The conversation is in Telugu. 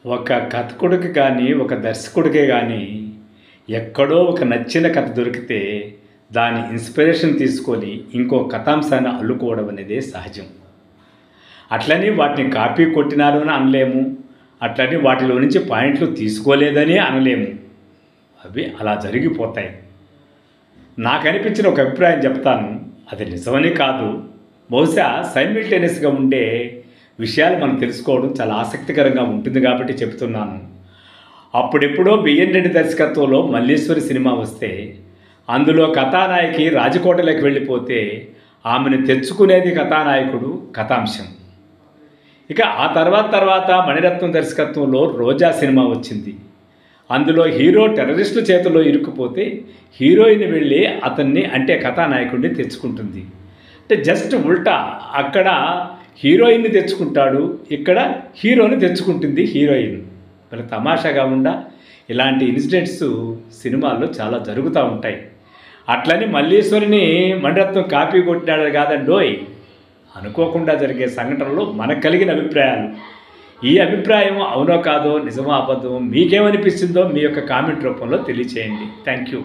ఒక కథకుడికి కానీ, ఒక దర్శకుడికే గానీ, ఎక్కడో ఒక నచ్చిన కథ దొరికితే, దాని ఇన్‌స్పిరేషన్ తీసుకొని, ఇంకో కథాంశాన్ని అల్లుకోవడం అనేదే సహజం. అట్లని వాటిని కాపీ కొట్టినారు అని అనలేము. అట్లని వాటిలో నుంచి పాయింట్లు తీసుకోలేదని అనలేము. అవి అలా జరిగిపోతాయి. నాకనిపించిన ఒక అభిప్రాయం చెప్తాను. అది నిజమని కాదు. బహుశా సైమిల్టేనియస్‌గా ఉండే విషయాలు మనం తెలుసుకోవడం చాలా ఆసక్తికరంగా ఉంటుంది కాబట్టి చెప్తున్నాను. అప్పుడెప్పుడో బిఎన్ రెడ్డి దర్శకత్వంలో మల్లీశ్వరి సినిమా వస్తే, అందులో కథానాయకి రాజకోటలోకి వెళ్ళిపోతే, ఆమెను తెచ్చుకునేది కథానాయకుడు, కథాంశం. ఇక ఆ తర్వాత మణిరత్నం దర్శకత్వంలో రోజా సినిమా వచ్చింది. అందులో హీరో టెర్రరిస్టుల చేతుల్లో ఇరుక్కుపోతే, హీరోయిన్ వెళ్ళి అతన్ని అంటే కథానాయకుడిని తెచ్చుకుంటుంది. అంటే జస్ట్ ఉల్టా, అక్కడ హీరోయిన్‌ని తెచ్చుకుంటాడు, ఇక్కడ హీరోని తెచ్చుకుంటుంది హీరోయిన్. మరి తమాషాగా ఉందా? ఇలాంటి ఇన్సిడెంట్స్ సినిమాల్లో చాలా జరుగుతూ ఉంటాయి. అట్లని మల్లీశ్వరిని మణిరత్నం కాపీ కొట్టినాడు కాదండోయ్. అనుకోకుండా జరిగే సంఘటనలు మనకు కలిగిన అభిప్రాయాలు. ఈ అభిప్రాయం అవునో కాదో, నిజమో అబద్ధమో మీకేమనిపిస్తుందో మీ యొక్క కామెంట్ రూపంలో తెలియచేయండి. Thank you.